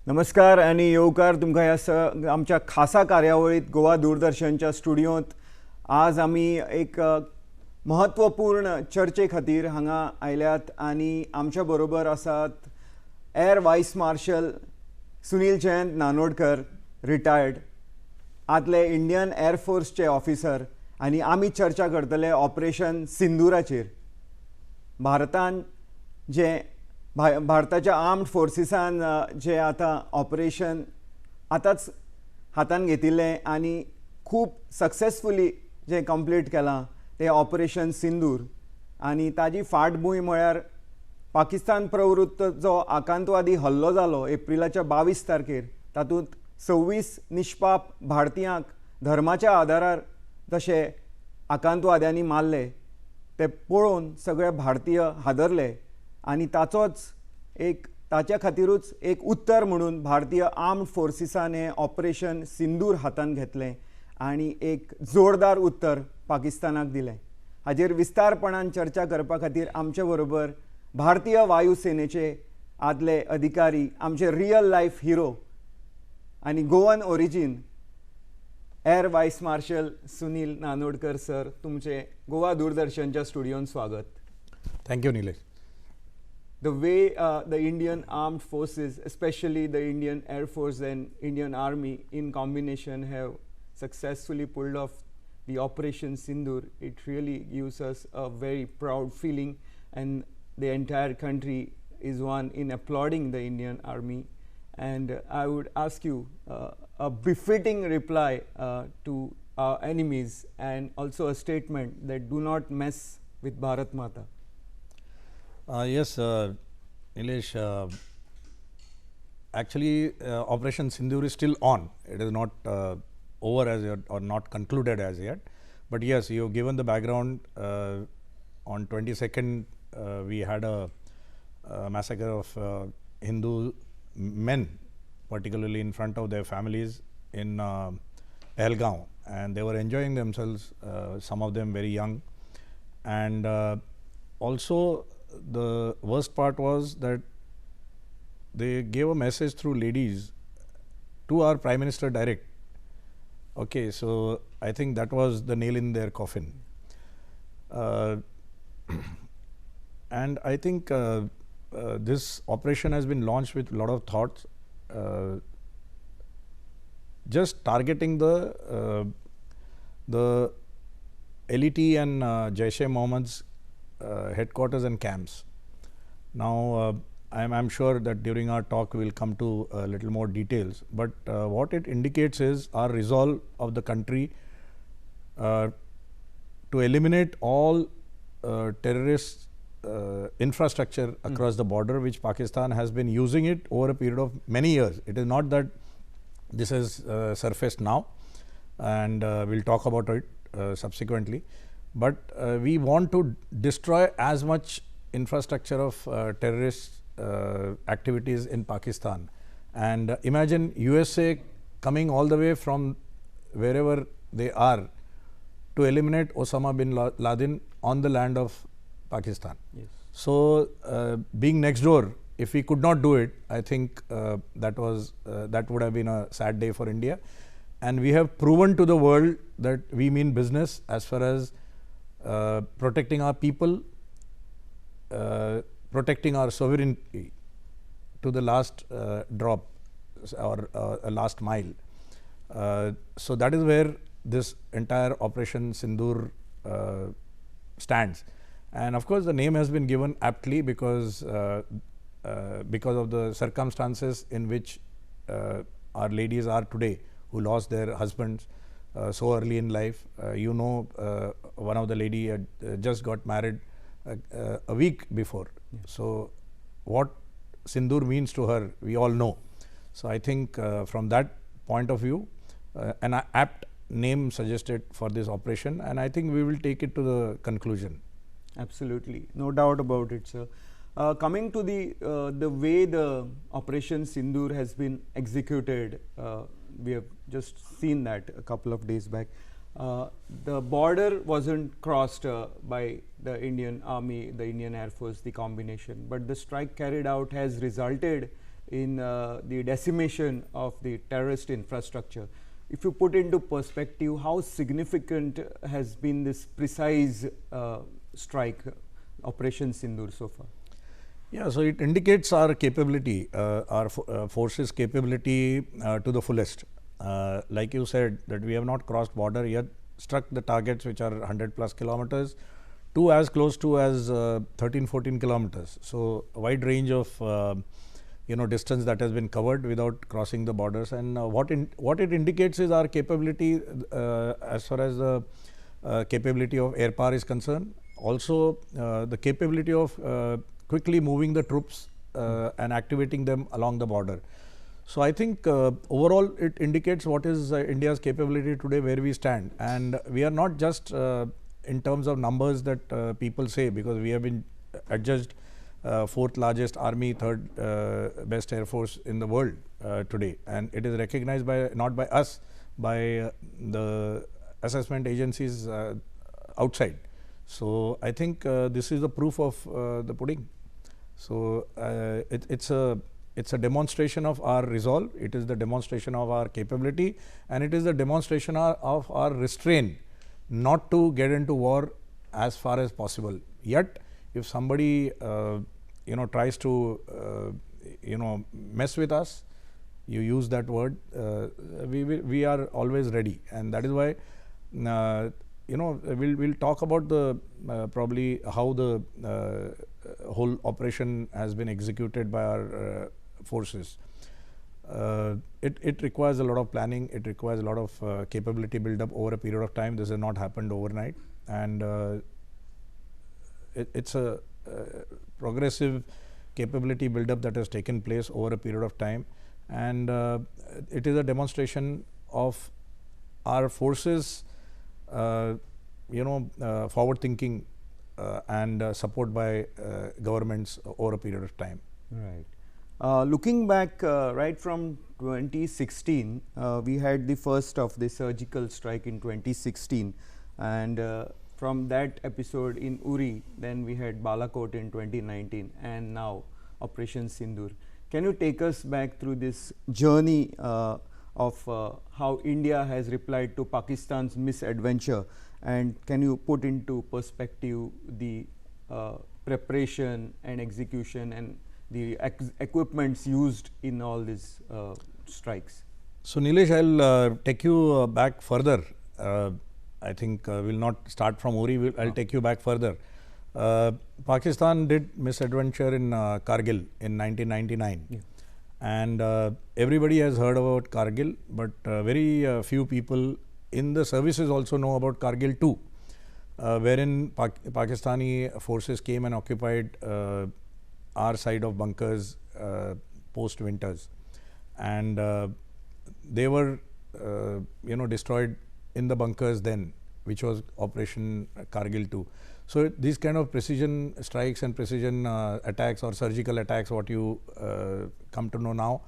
नमस्कार आणि येवकार तुमकां ह्या आमच्या खासा कार्यावळीत गोवा दूरदर्शनच्या स्टुडियोंत आज आमी एक महत्वपूर्ण चर्चे खातीर हांगा आयल्यात आनी आमच्या बरोबर आसात air vice marshal Sunil Jayant Nanodkar retired आदले इंडियन एअर फोर्सचे ऑफिसर आनी आमी चर्चा करतले ऑपरेशन सिंदुराचेर भारतान जे भारताच्या आर्म्ड फोर्सिसान जे आता ऑपरेशन आतांच हातान घेतिल्लें आनी खूब सक्सेसफुली जे कंप्लीट केलां तें ऑपरेशन सिंदूर आनी ताजी फाटभूंय म्हळ्यार पाकिस्तान प्रवृत्त जो आकांतवादी हल्लो जालो एप्रिलाच्या 22 तारखेर तातूंत 26 निश्पाप भारतीयांक धर्माच्या आदारार तशे आकांतवाद्यांनी मारले ते पळोवन सगळे भारतीय हादरले आनी ताच्या खातीरूच एक उत्तर म्हणून भारतीय आर्म्ड फोर्सिसान हें ऑपरेशन सिंदूर हातान घेतलें आनी एक जोरदार उत्तर पाकिस्तानाक दिलें. हाजेर विस्तारपणान चर्चा करपा खातीर आमचे बरोबर भारतीय वायुसेनेचे आदले अधिकारी आमचे रियल लायफ हिरो आनी Goan origin air vice marshal Sunil Nanodkar sir, तुमचे गोवा दूरदर्शनच्या स्टुडियोन स्वागत. Thank you Nilesh. The way the Indian armed forces, especially the Indian Air Force and Indian Army in combination, have successfully pulled off the Operation Sindoor, it really gives us a very proud feeling, and the entire country is one in applauding the Indian Army. And I would ask you a befitting reply to our enemies, and also a statement that do not mess with Bharat Mata. Yes, Nilesh, actually Operation Sindoor is still on. It is not over as yet or not concluded as yet. But yes, you have given the background. On 22nd we had a massacre of Hindu men, particularly in front of their families in Pahalgaon, and they were enjoying themselves, some of them very young. And also the worst part was that they gave a message through ladies to our Prime Minister direct. Okay, so I think that was the nail in their coffin. And I think this operation has been launched with a lot of thoughts, just targeting the LET and Jaish-e-Mohammed's headquarters and camps. Now I'm sure that during our talk we'll come to a little more details, but what it indicates is our resolve of the country to eliminate all terrorist infrastructure across the border, which Pakistan has been using it over a period of many years. It is not that this has surfaced now, and we'll talk about it subsequently. But we want to destroy as much infrastructure of terrorist activities in Pakistan. And imagine USA coming all the way from wherever they are to eliminate Osama bin Laden on the land of Pakistan. Yes. So being next door, if we could not do it, I think that would have been a sad day for India. And we have proven to the world that we mean business as far as protecting our people, protecting our sovereignty to the last drop or last mile. So that is where this entire Operation Sindoor stands. And of course the name has been given aptly because of the circumstances in which our ladies are today, who lost their husbands so early in life. One of the lady had just got married a week before. Yes. So what Sindoor means to her, we all know. So I think from that point of view, an apt name suggested for this operation, and I think we will take it to the conclusion. Absolutely, no doubt about it, sir. Coming to the way the Operation Sindoor has been executed, we have just seen that a couple of days back. The border wasn't crossed by the Indian Army, the Indian Air Force, the combination, but the strike carried out has resulted in the decimation of the terrorist infrastructure. If you put into perspective, how significant has been this precise strike, Operation Sindoor, so far? Yeah, so it indicates our capability, our forces' capability to the fullest. Like you said, that we have not crossed border yet, struck the targets which are 100 plus kilometers, to as close to as 13, 14 kilometers. So a wide range of distance that has been covered without crossing the borders. And what it indicates is our capability as far as the capability of air power is concerned. Also, the capability of quickly moving the troops and activating them along the border. So I think overall it indicates what is India's capability today, where we stand. And we are not just in terms of numbers that people say, because we have been adjudged fourth largest army, third best air force in the world today. And it is recognized by, not by us, by the assessment agencies outside. So I think this is the proof of the pudding. So it's a demonstration of our resolve, it is the demonstration of our capability, and it is the demonstration of our restraint not to get into war as far as possible. Yet, if somebody tries to mess with us, you use that word, we are always ready, and that is why we'll talk about the probably how the whole operation has been executed by our forces. It requires a lot of planning, it requires a lot of capability build up over a period of time. This has not happened overnight, and it's a progressive capability build up that has taken place over a period of time, and it is a demonstration of our forces forward thinking and support by governments over a period of time. Right. Looking back right from 2016, we had the first of the surgical strike in 2016, and from that episode in Uri, then we had Balakot in 2019, and now Operation Sindoor. Can you take us back through this journey of how India has replied to Pakistan's misadventure, and can you put into perspective the preparation and execution and the equipments used in all these strikes? So Nilesh, I'll take you back further. I think we'll not start from Uri, I'll take you back further. Pakistan did misadventure in Kargil in 1999. Yeah. And everybody has heard about Kargil, but very few people in the services also know about Kargil too, wherein Pakistani forces came and occupied our side of bunkers post winters, and they were destroyed in the bunkers then, which was Operation Kargil 2. So these kind of precision strikes and precision attacks or surgical attacks, what you come to know now,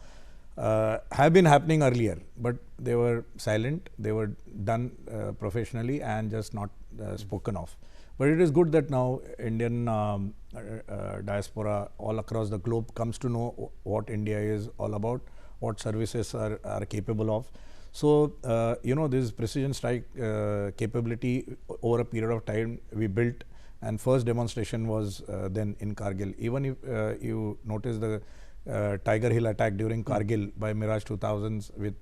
have been happening earlier, but they were silent, they were done professionally and just not spoken of. But it is good that now Indian diaspora all across the globe comes to know what India is all about, what services are capable of. So, this precision strike capability over a period of time we built, and first demonstration was then in Kargil. Even if you notice the Tiger Hill attack during Kargil by Mirage 2000s with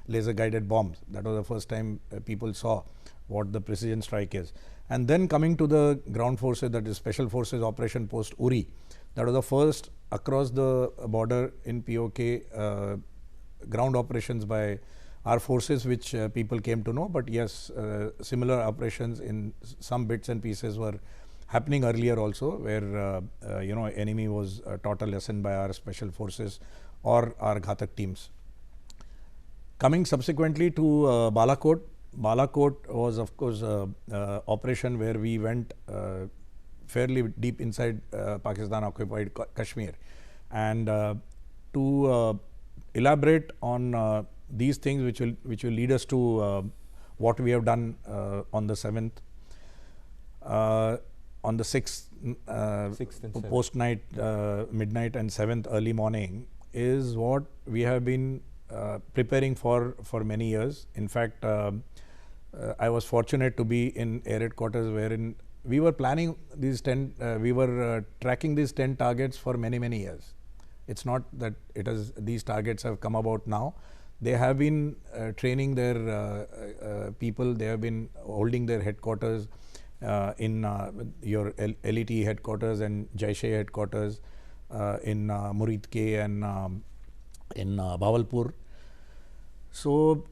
laser guided bombs, that was the first time people saw what the precision strike is. And then coming to the ground forces, that is Special Forces Operation Post Uri, that was the first across the border in POK ground operations by our forces, which people came to know. But yes, similar operations in some bits and pieces were happening earlier also, where enemy was taught a lesson by our special forces or our Ghatak teams. Coming subsequently to Balakot. Balakot was of course operation where we went fairly deep inside Pakistan occupied Kashmir, and to elaborate on these things which will lead us to what we have done on the 7th, on the 6th, post night, midnight, and 7th early morning. is what we have been preparing for many years. In fact, I was fortunate to be in air headquarters wherein we were planning these 10, we were tracking these 10 targets for many years. It's not that these targets have come about now. They have been training their people, they have been holding their headquarters in your LET headquarters and Jaishe headquarters in Muridke and in Bawalpur. So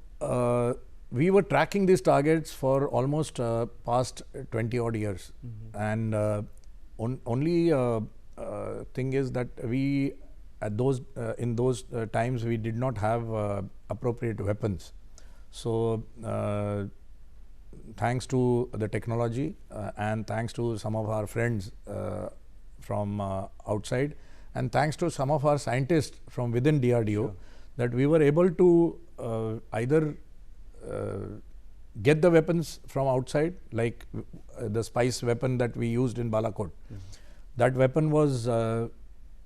we were tracking these targets for almost past 20 odd years. And only thing is that we at those in those times we did not have appropriate weapons. So thanks to the technology and thanks to some of our friends from outside and thanks to some of our scientists from within DRDO, that we were able to either get the weapons from outside, like the spice weapon that we used in Balakot. That weapon was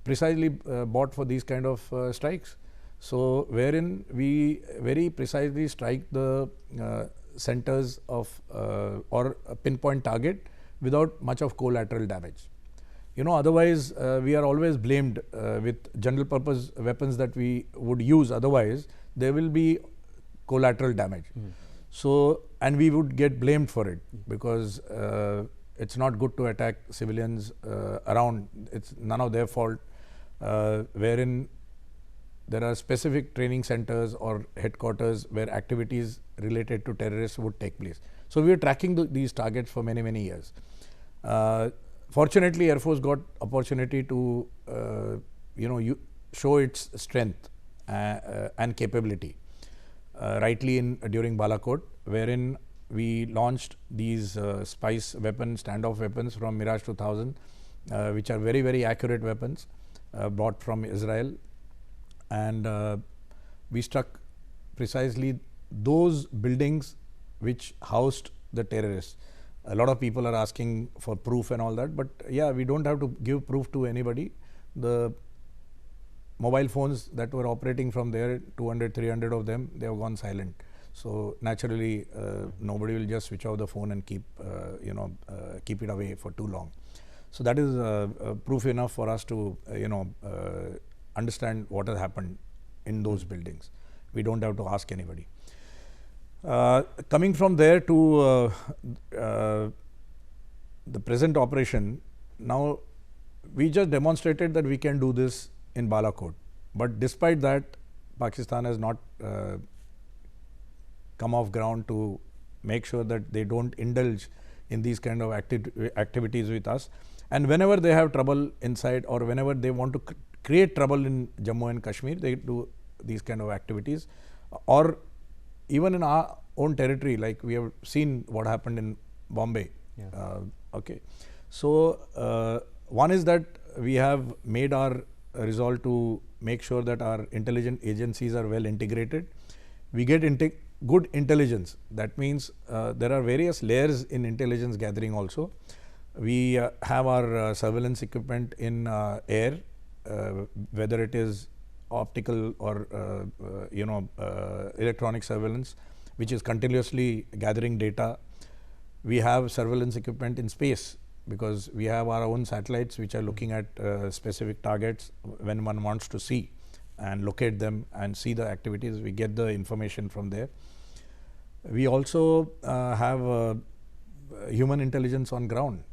precisely bought for these kind of strikes. So wherein we very precisely strike the centers of or a pinpoint target without much of collateral damage. You know, otherwise we are always blamed with general purpose weapons that we would use, otherwise there will be collateral damage. So, and we would get blamed for it because it's not good to attack civilians around, it's none of their fault, wherein there are specific training centers or headquarters where activities related to terrorists would take place. So we were tracking these targets for many years. Fortunately, Air Force got opportunity to show its strength and capability rightly during Balakot, wherein we launched these spice weapons, standoff weapons from Mirage 2000, which are very accurate weapons brought from Israel, and we struck precisely those buildings which housed the terrorists. A lot of people are asking for proof and all that, but yeah, we don't have to give proof to anybody. The mobile phones that were operating from there, 200, 300 of them, they have gone silent. So naturally, nobody will just switch off the phone and keep it away for too long. So that is proof enough for us to understand what has happened in those buildings. We don't have to ask anybody. Coming from there to the present operation, now we just demonstrated that we can do this in Balakot, but despite that, Pakistan has not come off ground to make sure that they don't indulge in these kind of activities with us. And whenever they have trouble inside or whenever they want to create trouble in Jammu and Kashmir, they do these kind of activities, or even in our own territory, like we have seen what happened in Bombay. Okay, so one is that we have made our resolve to make sure that our intelligence agencies are well integrated. We get good intelligence. That means there are various layers in intelligence gathering also. We have our surveillance equipment in air, whether it is optical or electronic surveillance, which is continuously gathering data. We have surveillance equipment in space because we have our own satellites which are looking at specific targets when one wants to see and locate them and see the activities. We get the information from there. We also have human intelligence on ground.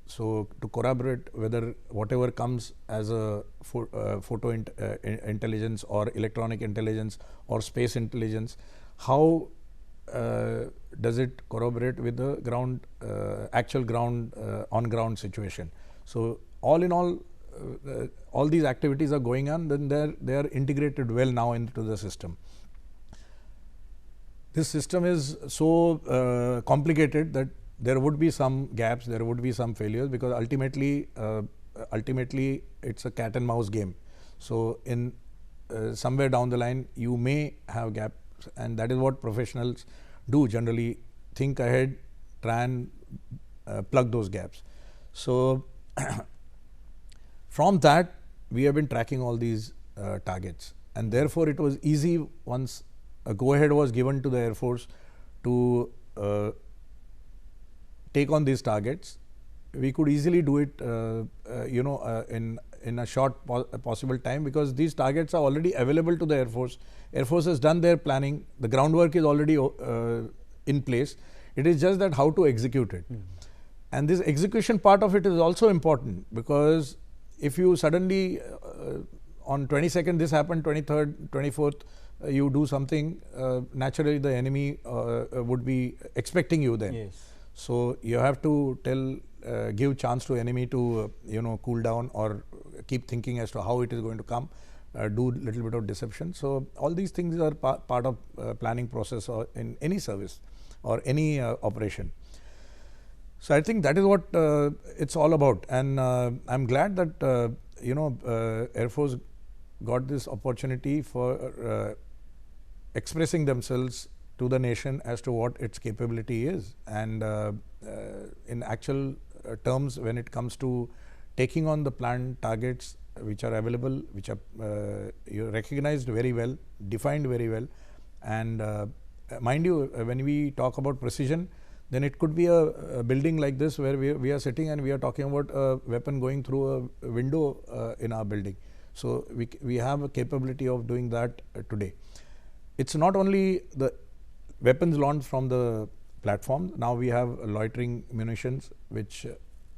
So to corroborate whether whatever comes as a photo intelligence or electronic intelligence or space intelligence, how does it corroborate with the ground, actual ground, on ground situation. So all in all these activities are going on, then they are integrated well now into the system. This system is so complicated that there would be some gaps, there would be some failures, because ultimately it's a cat and mouse game. So in somewhere down the line you may have gaps, and that is what professionals do generally: think ahead, try and plug those gaps. So from that we have been tracking all these targets, and therefore it was easy once a go-ahead was given to the Air Force to take on these targets. We could easily do it, in a short possible time, because these targets are already available to the Air Force. Air Force has done their planning. The groundwork is already in place. It is just that how to execute it. And this execution part of it is also important, because if you suddenly on 22nd this happened, 23rd, 24th you do something, naturally the enemy would be expecting you then. Yes. So you have to give chance to enemy to cool down or keep thinking as to how it is going to come, do little bit of deception. So all these things are part of planning process or in any service or any operation. So I think that is what it's all about, and I'm glad that Air Force got this opportunity for expressing themselves to the nation as to what its capability is, and in actual terms, when it comes to taking on the planned targets which are available, which are recognized very well, defined very well, and mind you, when we talk about precision, then it could be a building like this where we are sitting and we are talking about a weapon going through a window in our building. So we have a capability of doing that today. It's not only the weapons launched from the platform. Now we have loitering munitions, which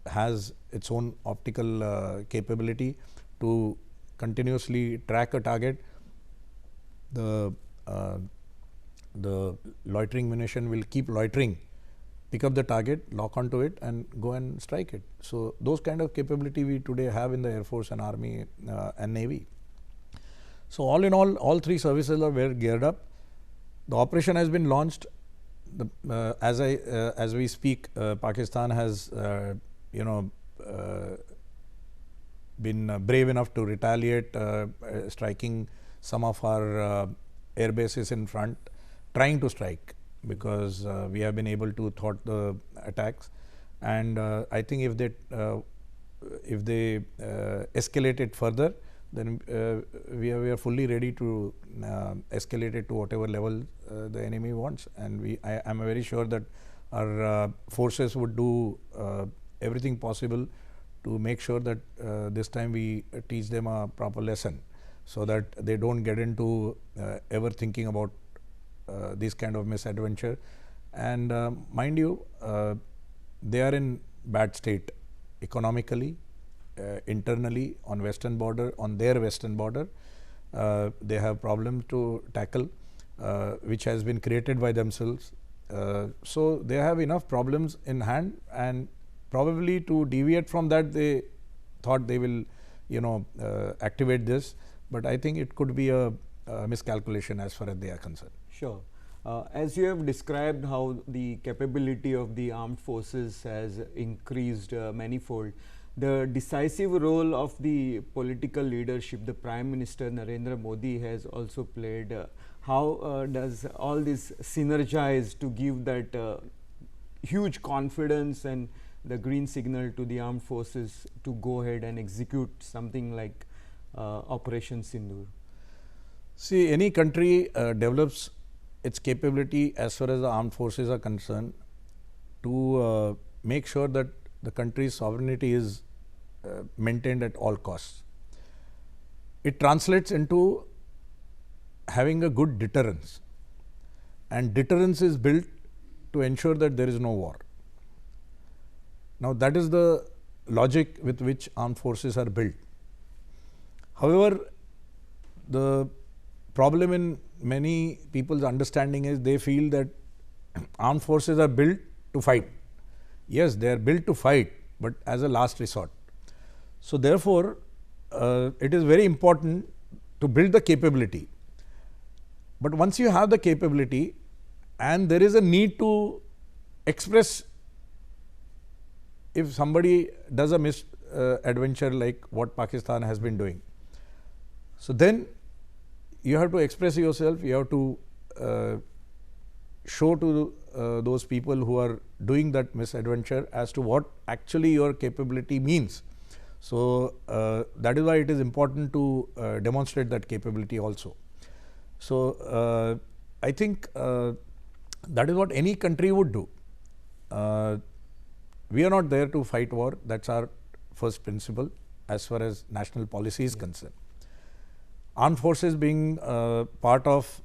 has its own optical capability to continuously track a target. The loitering munition will keep loitering, pick up the target, lock onto it and go and strike it. So those kind of capability we today have in the Air Force and Army and Navy. So all in all three services are well geared up. The operation has been launched. As we speak, Pakistan has been brave enough to retaliate, striking some of our air bases in front, trying to strike, because we have been able to thwart the attacks, and I think if they escalate it further, then we are fully ready to escalate it to whatever level the enemy wants, and I am very sure that our forces would do everything possible to make sure that this time we teach them a proper lesson, so that they don't get into ever thinking about this kind of misadventure. And mind you, they are in bad state economically, internally, on western border, on their western border. They have problems to tackle, which has been created by themselves. So they have enough problems in hand, and probably to deviate from that, they thought they will activate this, but I think it could be a miscalculation as far as they are concerned. Sure. As you have described how the capability of the armed forces has increased manifold, the decisive role of the political leadership, the Prime Minister Narendra Modi has also played. How does all this synergize to give that huge confidence and the green signal to the armed forces to go ahead and execute something like Operation Sindoor? See, any country develops its capability as far as the armed forces are concerned to make sure that the country's sovereignty is maintained at all costs. It translates into having a good deterrence, and deterrence is built to ensure that there is no war. Now that is the logic with which armed forces are built. However, the problem in many people's understanding is they feel that armed forces are built to fight. Yes, they are built to fight, but as a last resort. So therefore, it is very important to build the capability. But once you have the capability and there is a need to express, if somebody does a misadventure like what Pakistan has been doing, so then you have to express yourself, you have to show to those people who are doing that misadventure as to what actually your capability means. So that is why it is important to demonstrate that capability also. So I think that is what any country would do. We are not there to fight war. That's our first principle as far as national policy is concerned. Armed forces being part of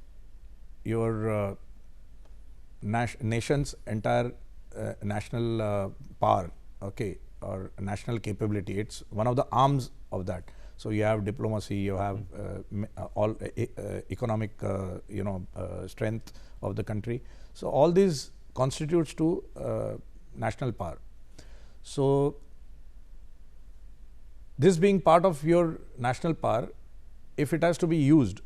your nation's entire national power, okay, or national capability. It's one of the arms of that. So you have diplomacy, you have all economic, strength of the country. So all these constitutes to national power. So this being part of your national power, if it has to be used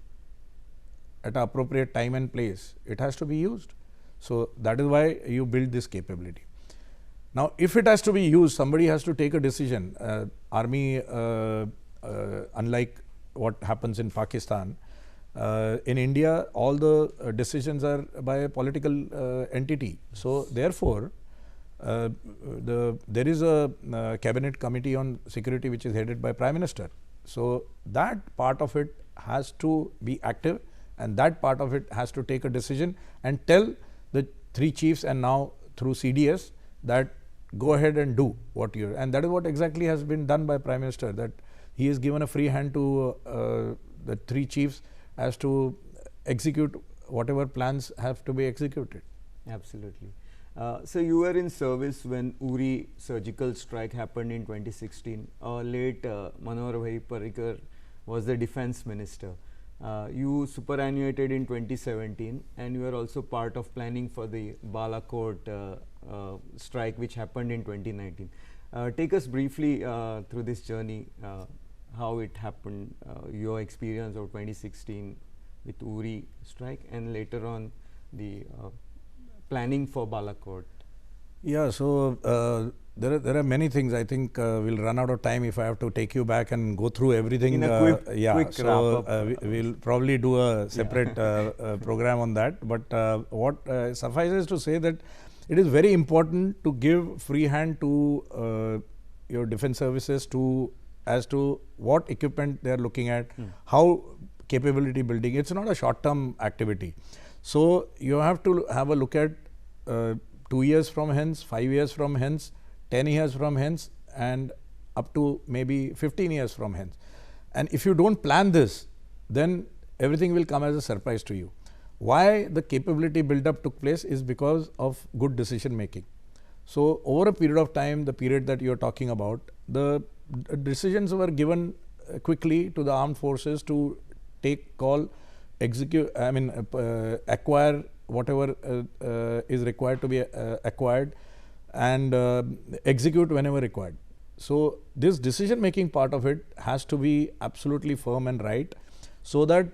at an appropriate time and place, it has to be used. So that is why you build this capability. Now, if it has to be used, somebody has to take a decision. Army, unlike what happens in Pakistan, in India, all the decisions are by a political entity. So therefore, there is a cabinet committee on security which is headed by Prime Minister. So that part of it has to be active, and that part of it has to take a decision and tell the three chiefs and now through CDS that go ahead and do what you're, and that is what exactly has been done by Prime Minister, that he has given a free hand to the three chiefs as to execute whatever plans have to be executed. Absolutely. So you were in service when Uri surgical strike happened in 2016. Late Manohar Parrikar was the defense minister. You superannuated in 2017, and you were also part of planning for the Balakot strike which happened in 2019. Take us briefly through this journey, how it happened, your experience of 2016 with Uri strike, and later on the planning for Balakot. Yeah, so there are many things. I think we'll run out of time if I have to take you back and go through everything. In a quick so wrap up. we'll probably do a separate program on that. But what suffices to say that it is very important to give free hand to your defense services as to what equipment they are looking at, how capability building. It's not a short-term activity. So you have to have a look at 2 years from hence, 5 years from hence, 10 years from hence, and up to maybe 15 years from hence. And if you don't plan this, then everything will come as a surprise to you. Why the capability build-up took place is because of good decision making. So over a period of time, the period that you are talking about, the decisions were given quickly to the armed forces to take call, execute, acquire whatever is required to be acquired, and execute whenever required. So this decision making part of it has to be absolutely firm and right, so that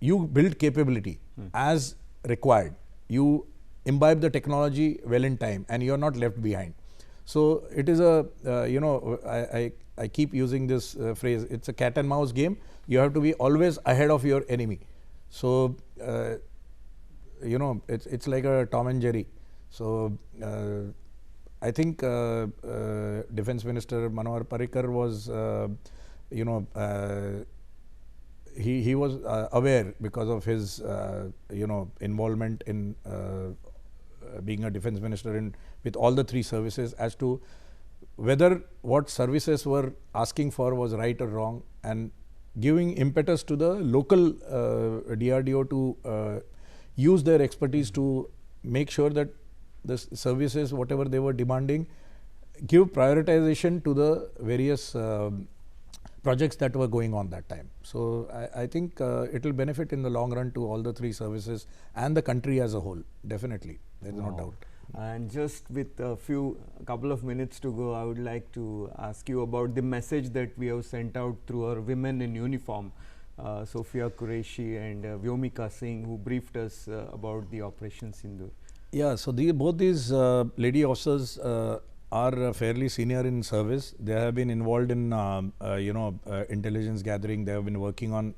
you build capability as required. You imbibe the technology well in time, and you are not left behind. So it is a I keep using this phrase. It's a cat and mouse game. You have to be always ahead of your enemy. So it's like a Tom and Jerry. So I think Defense Minister Manohar Parrikar was he was aware because of his involvement in being a defense minister with all the three services, as to whether what services were asking for was right or wrong, and giving impetus to the local DRDO to use their expertise to make sure that the services, whatever they were demanding, give prioritization to the various projects that were going on that time. So I think it will benefit in the long run to all the three services and the country as a whole. Definitely, there is no doubt. And just with a couple of minutes to go, I would like to ask you about the message that we have sent out through our women in uniform, Sophia Qureshi and Vyomika Singh, who briefed us about the Operation Sindoor. Yeah, so both these lady officers are fairly senior in service. They have been involved in intelligence gathering. They have been working on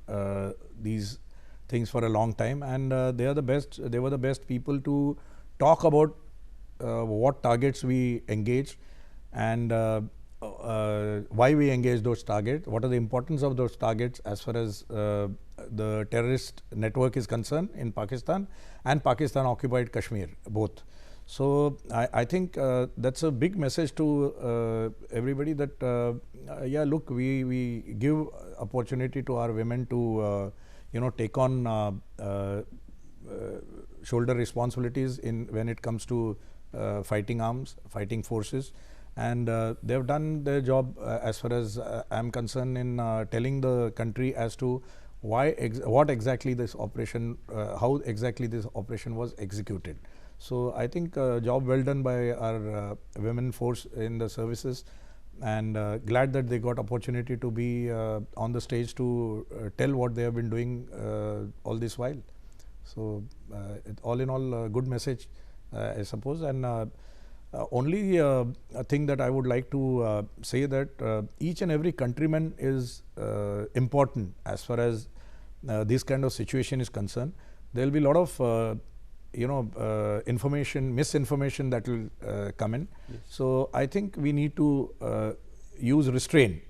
these things for a long time, and they are the best. They were the best people to talk about what targets we engaged, and why we engage those targets, what are the importance of those targets as far as the terrorist network is concerned in Pakistan and Pakistan occupied Kashmir, both. So I think that's a big message to everybody that yeah, look, we give opportunity to our women to take on shoulder responsibilities in when it comes to fighting arms, fighting forces, and they've done their job as far as I'm concerned in telling the country as to what exactly this operation, how exactly this operation was executed. So I think job well done by our women force in the services, and glad that they got opportunity to be on the stage to tell what they have been doing all this while. So all in all, a good message, I suppose. And only a thing that I would like to say that each and every countryman is important as far as this kind of situation is concerned. There will be a lot of misinformation that will come in. Yes. So I think we need to use restraint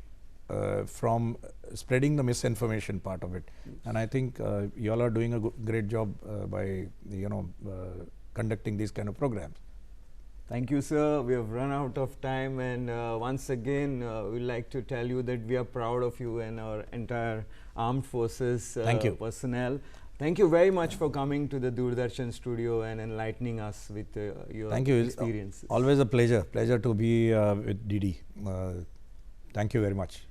from spreading the misinformation part of it. Yes. And I think you all are doing a great job by conducting these kind of programs. Thank you, sir. We have run out of time, and once again we'd like to tell you that we are proud of you and our entire armed forces personnel. Thank you very much for coming to the Doordarshan studio and enlightening us with your experiences. Always a pleasure to be with DD. Thank you very much.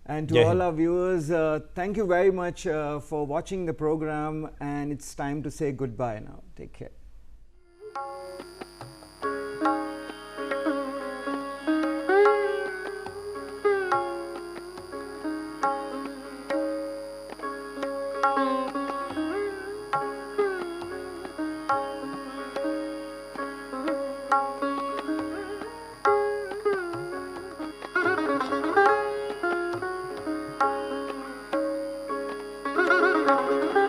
And to all our viewers, thank you very much for watching the program, and it's time to say goodbye now. Take care. Thank you.